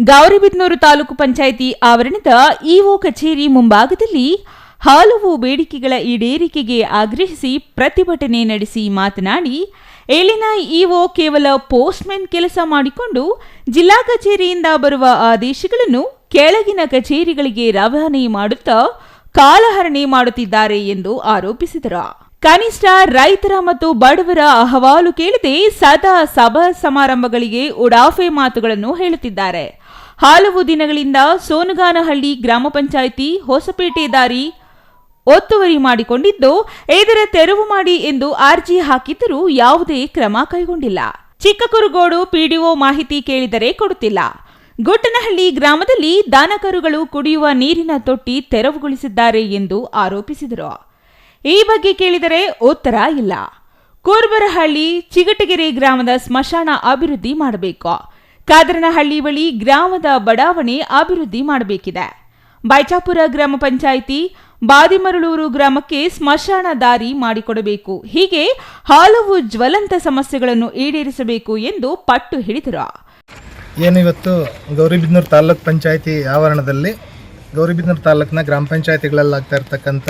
ಗೌರಿಬಿದನೂರು ತಾಲೂಕು ಪಂಚಾಯಿತಿ ಆವರಣದ ಇಒ ಕಚೇರಿ ಮುಂಭಾಗದಲ್ಲಿ ಹಲವು ಬೇಡಿಕೆಗಳ ಈಡೇರಿಕೆಗೆ ಆಗ್ರಹಿಸಿ ಪ್ರತಿಭಟನೆ ನಡೆಸಿ ಮಾತನಾಡಿ, ಇಲ್ಲಿನ ಇಒ ಕೇವಲ ಪೋಸ್ಟ್ಮನ್ ಕೆಲಸ ಮಾಡಿಕೊಂಡು ಜಿಲ್ಲಾ ಕಚೇರಿಯಿಂದ ಬರುವ ಆದೇಶಗಳನ್ನು ಕೆಳಗಿನ ಕಚೇರಿಗಳಿಗೆ ರವಾನೆ ಮಾಡುತ್ತಾ ಕಾಲಹರಣೆ ಮಾಡುತ್ತಿದ್ದಾರೆ ಎಂದು ಆರೋಪಿಸಿದರು. ಕನಿಷ್ಠ ರೈತರ ಮತ್ತು ಬಡವರ ಅಹವಾಲು ಕೇಳದೆ ಸದಾ ಸಭಾ ಸಮಾರಂಭಗಳಿಗೆ ಉಡಾಫೆ ಮಾತುಗಳನ್ನು ಹೇಳುತ್ತಿದ್ದಾರೆ. ಹಲವು ದಿನಗಳಿಂದ ಸೋನಗಾನಹಳ್ಳಿ ಗ್ರಾಮ ಪಂಚಾಯಿತಿ ಹೊಸಪೇಟೆ ದಾರಿ ಒತ್ತುವರಿ ಮಾಡಿಕೊಂಡಿದ್ದು, ಇದರ ತೆರವು ಮಾಡಿ ಎಂದು ಅರ್ಜಿ ಹಾಕಿದ್ದರೂ ಯಾವುದೇ ಕ್ರಮ ಕೈಗೊಂಡಿಲ್ಲ. ಚಿಕ್ಕಕುರುಗೋಡು ಪಿಡಿಒ ಮಾಹಿತಿ ಕೇಳಿದರೆ ಕೊಡುತ್ತಿಲ್ಲ. ಗುಟ್ಟನಹಳ್ಳಿ ಗ್ರಾಮದಲ್ಲಿ ದನಕರುಗಳು ಕುಡಿಯುವ ನೀರಿನ ತೊಟ್ಟಿ ತೆರವುಗೊಳಿಸಿದ್ದಾರೆ ಎಂದು ಆರೋಪಿಸಿದರು. ಈ ಬಗ್ಗೆ ಕೇಳಿದರೆ ಉತ್ತರ ಇಲ್ಲ. ಕೂರ್ಬರಹಳ್ಳಿ ಚಿಗಟಗೆರೆ ಗ್ರಾಮದ ಸ್ಮಶಾನ ಅಭಿವೃದ್ಧಿ ಮಾಡಬೇಕು. ಕಾದರನಹಳ್ಳಿ ಬಳಿ ಗ್ರಾಮದ ಬಡಾವಣೆ ಅಭಿವೃದ್ಧಿ ಮಾಡಬೇಕಿದೆ. ಬೈಚಾಪುರ ಗ್ರಾಮ ಪಂಚಾಯಿತಿ ಬಾದಿಮರಳೂರು ಗ್ರಾಮಕ್ಕೆ ಸ್ಮಶಾನ ದಾರಿ ಮಾಡಿಕೊಡಬೇಕು. ಹೀಗೆ ಹಲವು ಜ್ವಲಂತ ಸಮಸ್ಯೆಗಳನ್ನು ಈಡೇರಿಸಬೇಕು ಎಂದು ಪಟ್ಟು ಹಿಡಿದರು. ಏನಿವತ್ತು ಗೌರಿಬಿದನೂರು ತಾಲೂಕು ಪಂಚಾಯಿತಿ ಆವರಣದಲ್ಲಿ ಗೌರಿಬಿದನೂರು ತಾಲೂಕಿನ ಗ್ರಾಮ ಪಂಚಾಯಿತಿಗಳಲ್ಲಾಗ್ತಾ ಇರ್ತಕ್ಕಂಥ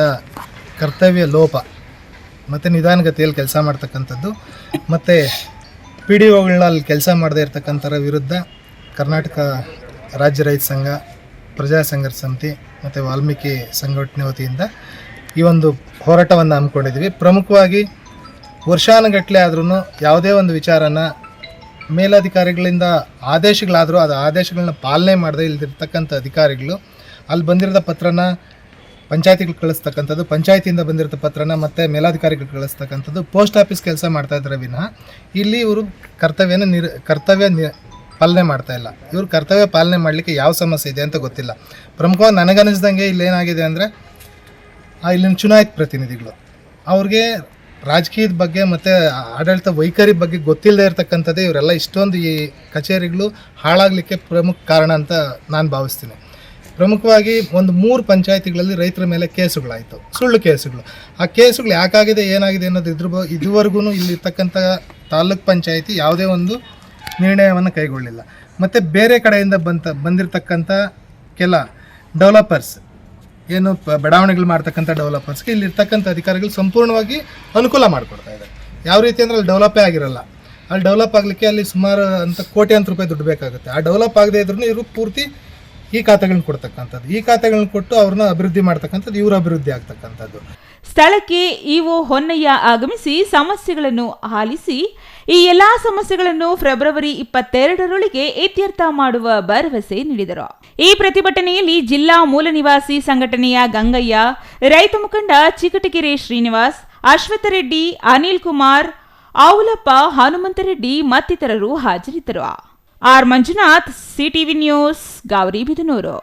ಕರ್ತವ್ಯ ಲೋಪ ಮತ್ತು ನಿಧಾನಗತಿಯಲ್ಲಿ ಕೆಲಸ ಮಾಡ್ತಕ್ಕಂಥದ್ದು ಮತ್ತು ಪಿ ಡಿ ಒಗಳನ್ನ ಅಲ್ಲಿ ಕೆಲಸ ಮಾಡದೇ ಇರ್ತಕ್ಕಂಥರ ವಿರುದ್ಧ ಕರ್ನಾಟಕ ರಾಜ್ಯ ರೈತ ಸಂಘ, ಪ್ರಜಾ ಸಂಘರ್ಷ ಸಮಿತಿ ಮತ್ತು ವಾಲ್ಮೀಕಿ ಸಂಘಟನೆ ವತಿಯಿಂದ ಈ ಒಂದು ಹೋರಾಟವನ್ನು ಹಮ್ಮಿಕೊಂಡಿದ್ವಿ. ಪ್ರಮುಖವಾಗಿ ವರ್ಷಾನುಗಟ್ಟಲೆ ಆದ್ರೂ ಯಾವುದೇ ಒಂದು ವಿಚಾರನ ಮೇಲಧಿಕಾರಿಗಳಿಂದ ಆದೇಶಗಳಾದರೂ ಅದು ಆದೇಶಗಳನ್ನ ಪಾಲನೆ ಮಾಡದೆ ಇಲ್ಲಿರ್ತಕ್ಕಂಥ ಅಧಿಕಾರಿಗಳು ಅಲ್ಲಿ ಬಂದಿರೋ ಪತ್ರನ ಪಂಚಾಯತಿಗಳು ಕಳಿಸ್ತಕ್ಕಂಥದ್ದು, ಪಂಚಾಯತಿಯಿಂದ ಬಂದಿರೋ ಪತ್ರನ ಮತ್ತು ಮೇಲಾಧಿಕಾರಿಗಳು ಕಳಿಸ್ತಕ್ಕಂಥದ್ದು, ಪೋಸ್ಟ್ ಆಫೀಸ್ ಕೆಲಸ ಮಾಡ್ತಾ ಇದ್ದಾರೆ ವಿನಃ ಇಲ್ಲಿ ಇವರು ಕರ್ತವ್ಯ ಪಾಲನೆ ಮಾಡ್ತಾ ಇಲ್ಲ. ಇವರು ಕರ್ತವ್ಯ ಪಾಲನೆ ಮಾಡಲಿಕ್ಕೆ ಯಾವ ಸಮಸ್ಯೆ ಇದೆ ಅಂತ ಗೊತ್ತಿಲ್ಲ. ಪ್ರಮುಖವಾಗಿ ನನಗನ್ನಿಸ್ದಂಗೆ ಇಲ್ಲೇನಾಗಿದೆ ಅಂದರೆ ಇಲ್ಲಿನ ಚುನಾಯಿತ ಪ್ರತಿನಿಧಿಗಳು ಅವ್ರಿಗೆ ರಾಜಕೀಯದ ಬಗ್ಗೆ ಮತ್ತು ಆಡಳಿತ ವೈಖರಿ ಬಗ್ಗೆ ಗೊತ್ತಿಲ್ಲದೆ ಇರತಕ್ಕಂಥದ್ದೇ ಇವರೆಲ್ಲ ಇಷ್ಟೊಂದು ಈ ಕಚೇರಿಗಳು ಹಾಳಾಗಲಿಕ್ಕೆ ಪ್ರಮುಖ ಕಾರಣ ಅಂತ ನಾನು ಭಾವಿಸ್ತೀನಿ. ಪ್ರಮುಖವಾಗಿ ಒಂದು 3 ಪಂಚಾಯತಿಗಳಲ್ಲಿ ರೈತರ ಮೇಲೆ ಕೇಸುಗಳಾಯಿತು, ಸುಳ್ಳು ಕೇಸುಗಳು. ಆ ಕೇಸುಗಳು ಯಾಕಾಗಿದೆ ಏನಾಗಿದೆ ಅನ್ನೋದು ಇದುವರೆಗೂ ಇಲ್ಲಿರ್ತಕ್ಕಂಥ ತಾಲೂಕ್ ಪಂಚಾಯತಿ ಯಾವುದೇ ಒಂದು ನಿರ್ಣಯವನ್ನು ಕೈಗೊಳ್ಳಿಲ್ಲ. ಮತ್ತು ಬೇರೆ ಕಡೆಯಿಂದ ಬಂದಿರತಕ್ಕಂಥ ಕೆಲ ಡೆವಲಪರ್ಸ್ ಏನು ಬಡಾವಣೆಗಳು ಮಾಡ್ತಕ್ಕಂಥ ಡೆವಲಪರ್ಸ್ಗೆ ಇಲ್ಲಿರ್ತಕ್ಕಂಥ ಅಧಿಕಾರಿಗಳು ಸಂಪೂರ್ಣವಾಗಿ ಅನುಕೂಲ ಮಾಡಿಕೊಡ್ತಾ ಇದ್ದಾರೆ. ಯಾವ ರೀತಿ ಅಂದರೆ ಅಲ್ಲಿ ಡೆವಲಪೇ ಆಗಿರಲ್ಲ. ಅಲ್ಲಿ ಡೆವಲಪ್ ಆಗಲಿಕ್ಕೆ ಅಲ್ಲಿ ಸುಮಾರು ಕೋಟ್ಯಾಂತರ ರೂಪಾಯಿ ದುಡ್ಡು ಬೇಕಾಗುತ್ತೆ. ಆ ಡೆವಲಪ್ ಆಗದೆ ಇದ್ರೂ ಇವರು ಪೂರ್ತಿ ಈ ಖಾತೆಗಳನ್ನ ಕೊಡ್ತಕ್ಕಂಥದ್ದು, ಈ ಖಾತೆಗಳನ್ನ ಕೊಟ್ಟು ಅವ್ರನ್ನ ಅಭಿವೃದ್ಧಿ ಮಾಡ್ತಕ್ಕಂಥದ್ದು, ಇವರು ಅಭಿವೃದ್ಧಿ ಆಗ್ತಕ್ಕಂಥದ್ದು. ಸ್ಥಳಕ್ಕೆ ಇಒ ಹೊನ್ನಯ್ಯ ಆಗಮಿಸಿ ಸಮಸ್ಯೆಗಳನ್ನು ಆಲಿಸಿ ಈ ಎಲ್ಲಾ ಸಮಸ್ಯೆಗಳನ್ನು ಫೆಬ್ರವರಿ 22ರೊಳಗೆ ಇತ್ಯರ್ಥ ಮಾಡುವ ಭರವಸೆ ನೀಡಿದರು. ಈ ಪ್ರತಿಭಟನೆಯಲ್ಲಿ ಜಿಲ್ಲಾ ಮೂಲ ನಿವಾಸಿ ಸಂಘಟನೆಯ ಗಂಗಯ್ಯ, ರೈತ ಮುಖಂಡ ಚಿಕಟಗೆರೆ ಶ್ರೀನಿವಾಸ್, ಅಶ್ವತ್ಥರೆಡ್ಡಿ, ಅನಿಲ್ ಕುಮಾರ್, ಆವುಲಪ್ಪ, ಹನುಮಂತರೆಡ್ಡಿ ಮತ್ತಿತರರು ಹಾಜರಿದ್ದರು. R Manjunath, CTV news, Gauribidanur.